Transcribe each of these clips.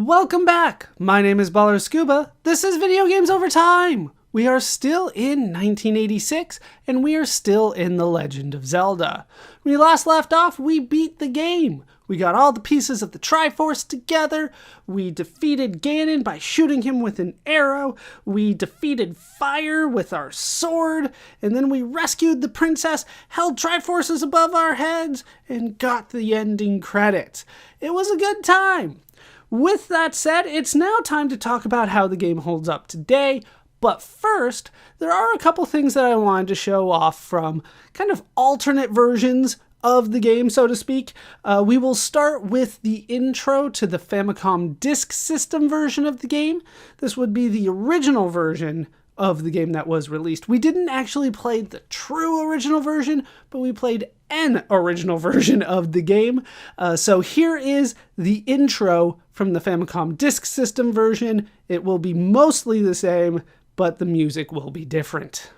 Welcome back! My name is ballerscuba. This is Video Games Over Time! We are still in 1986, and we are still in The Legend of Zelda. When we last left off, we beat the game. We got all the pieces of the Triforce together, we defeated Ganon by shooting him with an arrow, we defeated fire with our sword, and then we rescued the princess, held Triforces above our heads, and got the ending credits. It was a good time. With that said, it's now time to talk about how the game holds up today, but first, there are a couple things that I wanted to show off from kind of alternate versions of the game, so to speak. We will start with the intro to the Famicom Disk System version of the game. This would be the original version of the game that was released. We didn't actually play the true original version, but we played an original version of the game. So here is the intro from the Famicom Disk System version. It will be mostly the same, but the music will be different.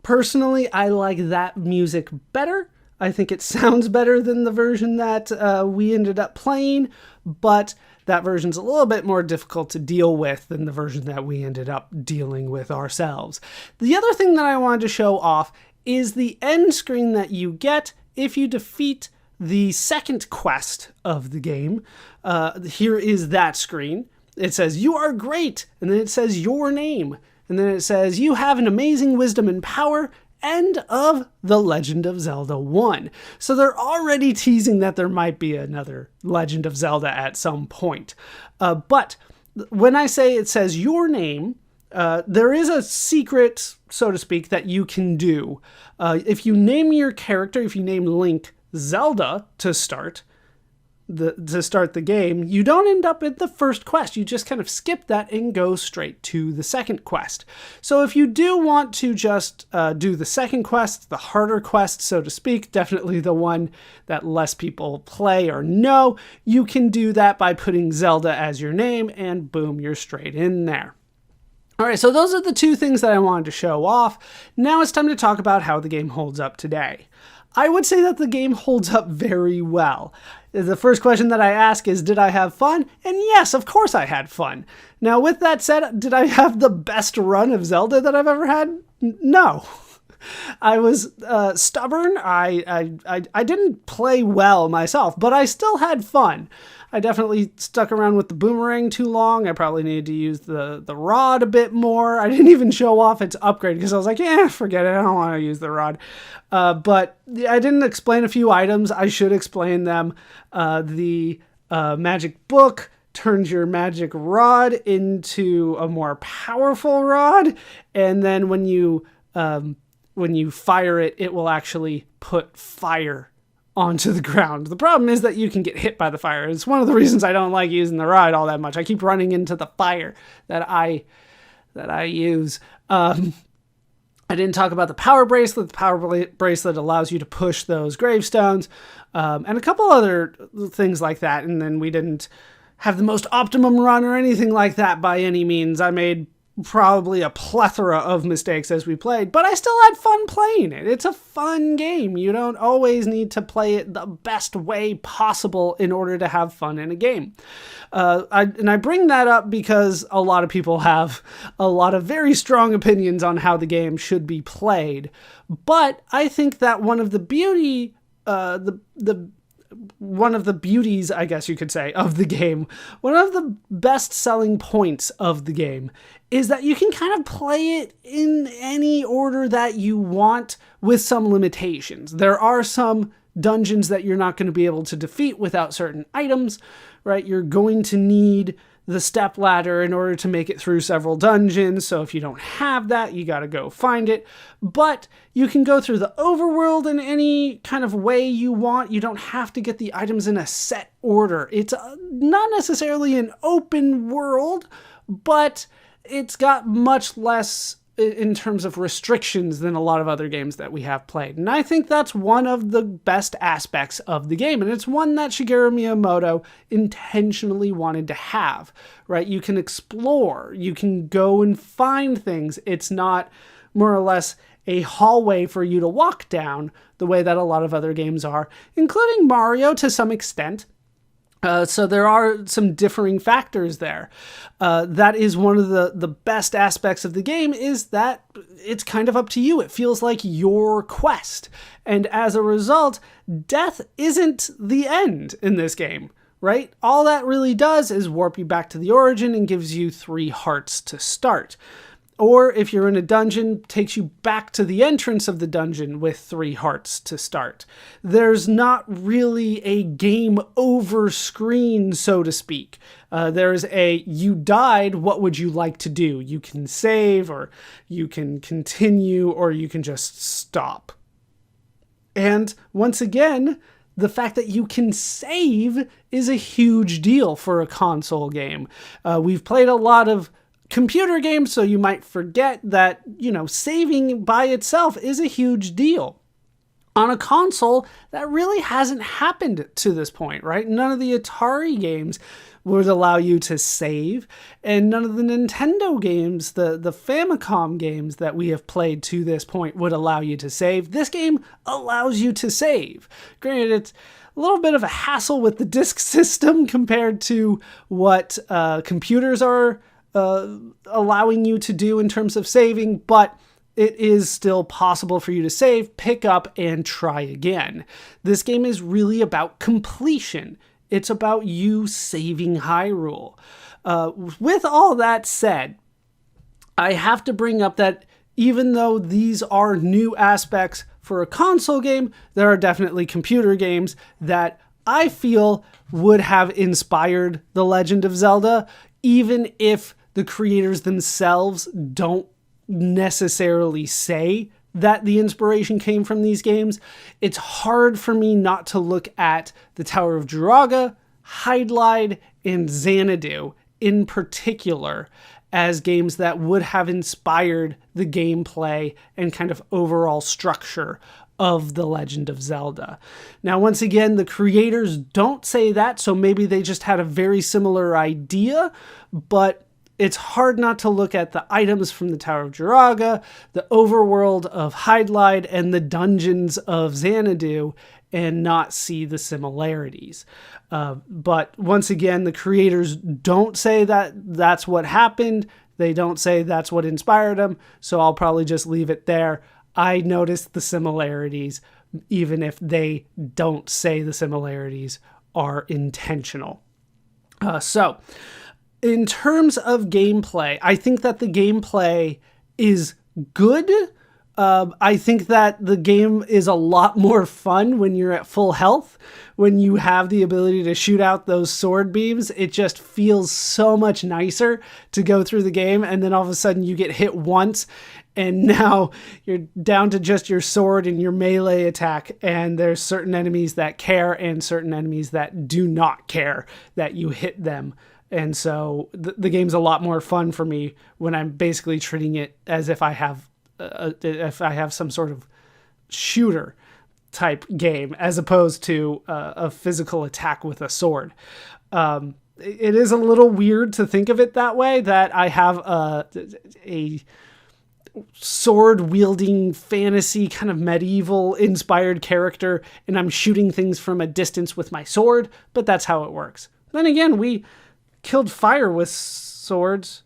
Personally, I like that music better. I think it sounds better than the version that we ended up playing, but that version's a little bit more difficult to deal with than the version that we ended up dealing with ourselves. The other thing that I wanted to show off is the end screen that you get if you defeat the second quest of the game. Here is that screen. It says, "You are great," and then it says your name. And then it says, "You have an amazing wisdom and power," end of The Legend of Zelda 1. So they're already teasing that there might be another Legend of Zelda at some point. But when I say it says your name, there is a secret, so to speak, that you can do. If you name your character, if you name Link Zelda to start the game, you don't end up at the first quest. You just kind of skip that and go straight to the second quest. So if you do want to just do the second quest, the harder quest, so to speak, definitely the one that less people play or know, you can do that by putting Zelda as your name, and boom, you're straight in there. All right, so those are the two things that I wanted to show off. Now it's time to talk about how the game holds up today. I would say that the game holds up very well. The first question that I ask is, did I have fun? And yes, of course I had fun. Now, with that said, did I have the best run of Zelda that I've ever had? No. I was stubborn. I didn't play well myself, but I still had fun. I definitely stuck around with the boomerang too long. I probably needed to use the rod a bit more. I didn't even show off its upgrade because I was like, yeah, forget it. I don't want to use the rod. But I didn't explain a few items. I should explain them. The magic book turns your magic rod into a more powerful rod. And then when you fire it, it will actually put fire onto the ground. The problem is that you can get hit by the fire. It's one of the reasons I don't like using the rod all that much. I keep running into the fire that I use. I didn't talk about the power bracelet. The power bracelet allows you to push those gravestones, and a couple other things like that. And then we didn't have the most optimum run or anything like that by any means. I made probably a plethora of mistakes as we played, but I still had fun playing it. It's a fun game. You don't always need to play it the best way possible in order to have fun in a game. I bring that up because a lot of people have a lot of very strong opinions on how the game should be played. But I think that one of the beauties, I guess you could say, of the game, one of the best selling points of the game is that you can kind of play it in any order that you want with some limitations. There are some dungeons that you're not going to be able to defeat without certain items, right? You're going to need the step ladder in order to make it through several dungeons. So if you don't have that, you got to go find it. But you can go through the overworld in any kind of way you want. You don't have to get the items in a set order. It's not necessarily an open world, but it's got much less in terms of restrictions than a lot of other games that we have played. And I think that's one of the best aspects of the game. And it's one that Shigeru Miyamoto intentionally wanted to have, right? You can explore, you can go and find things. It's not more or less a hallway for you to walk down the way that a lot of other games are, including Mario to some extent. So there are some differing factors there. That is one of the best aspects of the game, is that it's kind of up to you. It feels like your quest. And as a result, death isn't the end in this game, right? All that really does is warp you back to the origin and gives you 3 hearts to start. Or if you're in a dungeon, takes you back to the entrance of the dungeon with 3 hearts to start. There's not really a game over screen, so to speak. There's a, you died, what would you like to do? You can save, or you can continue, or you can just stop. And once again, the fact that you can save is a huge deal for a console game. We've played a lot of computer games, so you might forget that, saving by itself is a huge deal. On a console, that really hasn't happened to this point, right? None of the Atari games would allow you to save, and none of the Nintendo games, the Famicom games that we have played to this point, would allow you to save. This game allows you to save. Granted, it's a little bit of a hassle with the disk system compared to what computers are allowing you to do in terms of saving, but it is still possible for you to save, pick up, and try again. This game is really about completion. It's about you saving Hyrule. With all that said, I have to bring up that even though these are new aspects for a console game, there are definitely computer games that I feel would have inspired The Legend of Zelda, even if the creators themselves don't necessarily say that the inspiration came from these games. It's hard for me not to look at the Tower of Jiraga, Hydlide, and Xanadu in particular as games that would have inspired the gameplay and kind of overall structure of The Legend of Zelda. Now, once again, the creators don't say that, so maybe they just had a very similar idea, but it's hard not to look at the items from the Tower of Jiraga, the overworld of Hydlide, and the dungeons of Xanadu and not see the similarities. But once again, the creators don't say that that's what happened. They don't say that's what inspired them, so I'll probably just leave it there. I noticed the similarities, even if they don't say the similarities are intentional. In terms of gameplay, I think that the gameplay is good. I think that the game is a lot more fun when you're at full health, when you have the ability to shoot out those sword beams. It just feels so much nicer to go through the game, and then all of a sudden you get hit once, and now you're down to just your sword and your melee attack, and there's certain enemies that care and certain enemies that do not care that you hit them. And so the game's a lot more fun for me when I'm basically treating it as if I have some sort of shooter type game, as opposed to a physical attack with a sword. it is a little weird to think of it that way, that I have a sword-wielding fantasy kind of medieval-inspired character, and I'm shooting things from a distance with my sword, but that's how it works. Then again, we killed fire with swords.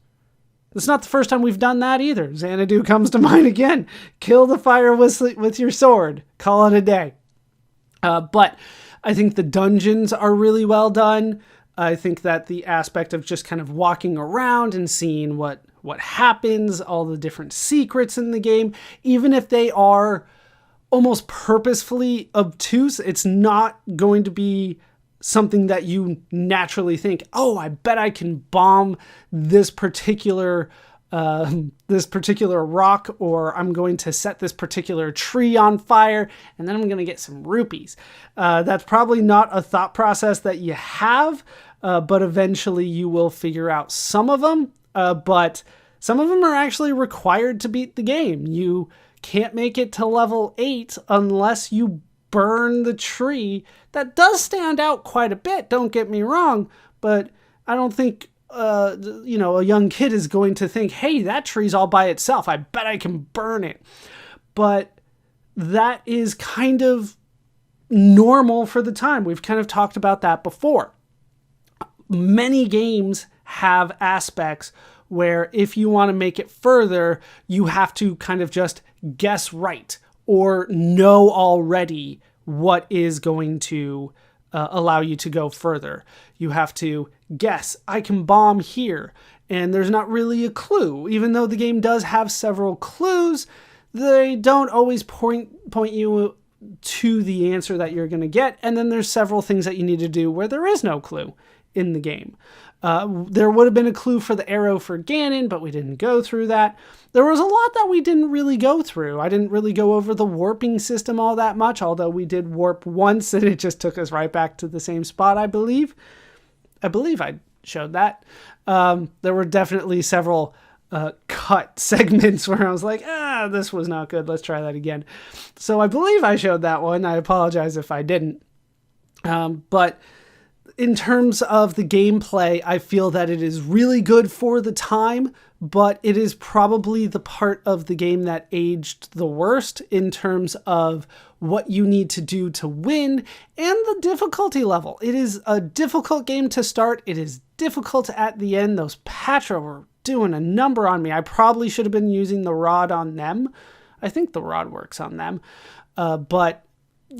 It's not the first time we've done that either. Xanadu comes to mind again. Kill the fire with your sword. Call it a day. But I think the dungeons are really well done. I think that the aspect of just kind of walking around and seeing what happens, all the different secrets in the game, even if they are almost purposefully obtuse, it's not going to be something that you naturally think, oh, I bet I can bomb this particular rock, or I'm going to set this particular tree on fire, and then I'm going to get some rupees. That's probably not a thought process that you have, but eventually you will figure out some of them. But some of them are actually required to beat the game. You can't make it to level 8 unless you burn the tree. That does stand out quite a bit, don't get me wrong, but I don't think a young kid is going to think, hey, that tree's all by itself, I bet I can burn it. But that is kind of normal for the time. We've kind of talked about that before. Many games have aspects where if you want to make it further, you have to kind of just guess right or know already what is going to allow you to go further. You have to guess, I can bomb here, and there's not really a clue. Even though the game does have several clues, they don't always point you to the answer that you're going to get, and then there's several things that you need to do where there is no clue in the game. There would have been a clue for the arrow for Ganon, but we didn't go through that. There was a lot that we didn't really go through. I didn't really go over the warping system all that much, although we did warp once and it just took us right back to the same spot, I believe. I showed that. There were definitely several cut segments where I was like, this was not good. Let's try that again. So I believe I showed that one. I apologize if I didn't. But in terms of the gameplay, I feel that it is really good for the time, but it is probably the part of the game that aged the worst in terms of what you need to do to win and the difficulty level. It is a difficult game to start. It is difficult at the end. Those Patra were doing a number on me. I probably should have been using the rod on them. I think the rod works on them. But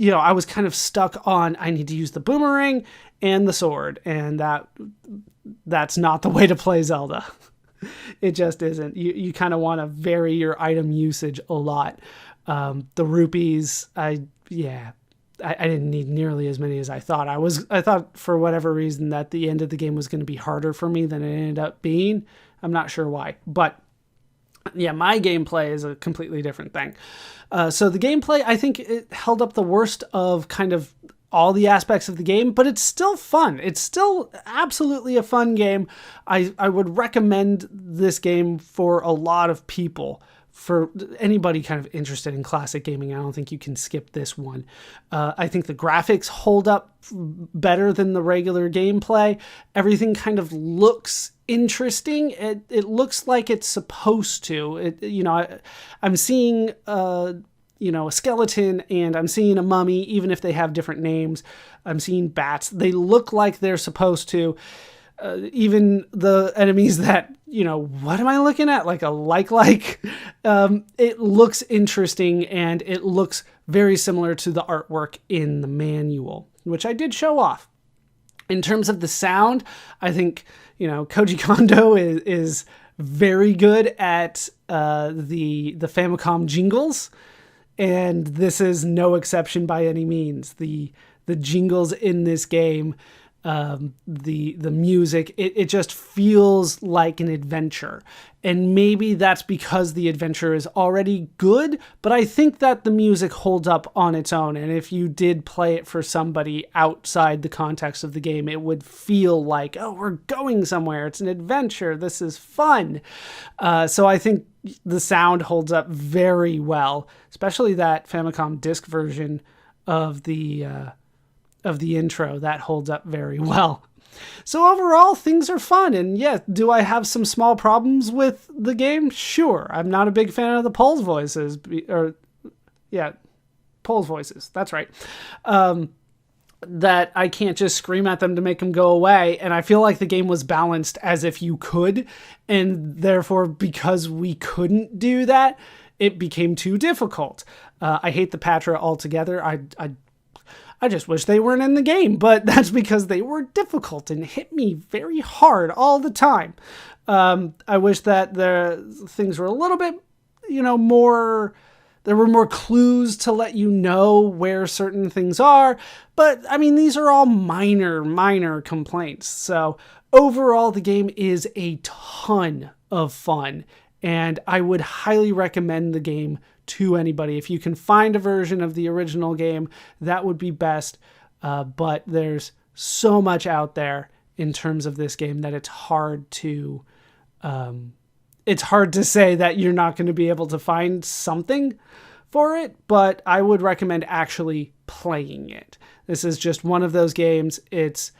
I was kind of stuck on, I need to use the boomerang and the sword, and that's not the way to play Zelda. It just isn't. You kind of want to vary your item usage a lot. The rupees, I didn't need nearly as many as I thought. I thought for whatever reason that the end of the game was going to be harder for me than it ended up being. I'm not sure why, but yeah, my gameplay is a completely different thing. So the gameplay, I think it held up the worst of kind of all the aspects of the game, but it's still fun. It's still absolutely a fun game. I would recommend this game for a lot of people. For anybody kind of interested in classic gaming, I don't think you can skip this one. I think the graphics hold up better than the regular gameplay. Everything kind of looks interesting. It looks like it's supposed to. I'm seeing a skeleton and I'm seeing a mummy, even if they have different names. I'm seeing bats. They look like they're supposed to. Even the enemies that, what am I looking at? Like a like, it looks interesting and it looks very similar to the artwork in the manual, which I did show off. In terms of the sound, I think, Koji Kondo is very good at the Famicom jingles, and this is no exception by any means. The jingles in this game, the music, it just feels like an adventure. And maybe that's because the adventure is already good, but I think that the music holds up on its own. And if you did play it for somebody outside the context of the game, it would feel like, oh, we're going somewhere. It's an adventure. This is fun. So I think the sound holds up very well, especially that Famicom Disk version of the intro. That holds up very well. So overall, things are fun. And yeah, do I have some small problems with the game? Sure. I'm not a big fan of the Pols voices. Pols voices. That's right. That I can't just scream at them to make them go away. And I feel like the game was balanced as if you could. And therefore, because we couldn't do that, it became too difficult. I hate the Patra altogether. I just wish they weren't in the game, but that's because they were difficult and hit me very hard all the time. I wish that the things were a little bit, more, there were more clues to let you know where certain things are. But I mean, these are all minor complaints. So overall, the game is a ton of fun, and I would highly recommend the game to anybody. If you can find a version of the original game, that would be best. But there's so much out there in terms of this game that it's hard to say that you're not going to be able to find something for it, but I would recommend actually playing it. This is just one of those games. It's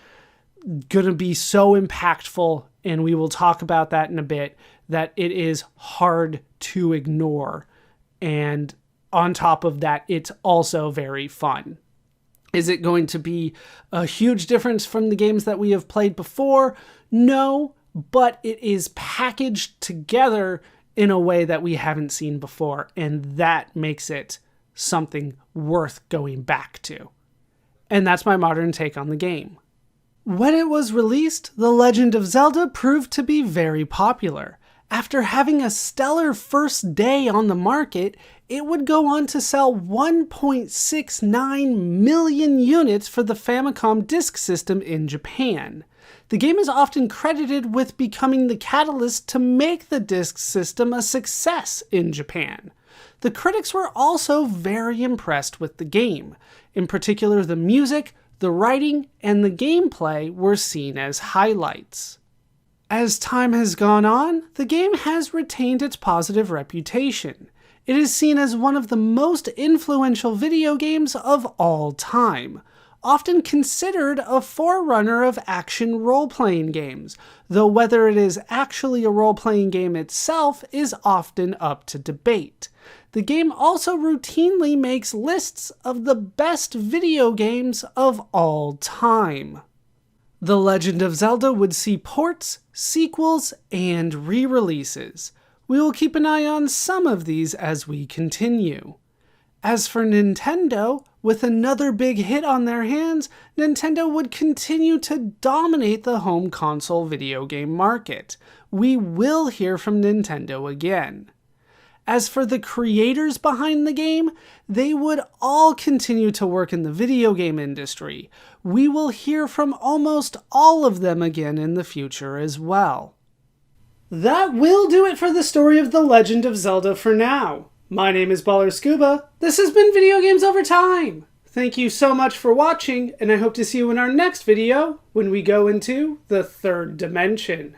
going to be so impactful, and we will talk about that in a bit, that it is hard to ignore. And on top of that, it's also very fun. Is it going to be a huge difference from the games that we have played before? No, but it is packaged together in a way that we haven't seen before, and that makes it something worth going back to. And that's my modern take on the game. When it was released, The Legend of Zelda proved to be very popular. After having a stellar first day on the market, it would go on to sell 1.69 million units for the Famicom Disk System in Japan. The game is often credited with becoming the catalyst to make the Disk System a success in Japan. The critics were also very impressed with the game. In particular, the music, the writing, and the gameplay were seen as highlights. As time has gone on, the game has retained its positive reputation. It is seen as one of the most influential video games of all time, often considered a forerunner of action role-playing games, though whether it is actually a role-playing game itself is often up to debate. The game also routinely makes lists of the best video games of all time. The Legend of Zelda would see ports, sequels, and re-releases. We will keep an eye on some of these as we continue. As for Nintendo, with another big hit on their hands, Nintendo would continue to dominate the home console video game market. We will hear from Nintendo again. As for the creators behind the game, they would all continue to work in the video game industry. We will hear from almost all of them again in the future as well. That will do it for the story of The Legend of Zelda for now. My name is ballerscuba. This has been Video Games Over Time. Thank you so much for watching, and I hope to see you in our next video when we go into the third dimension.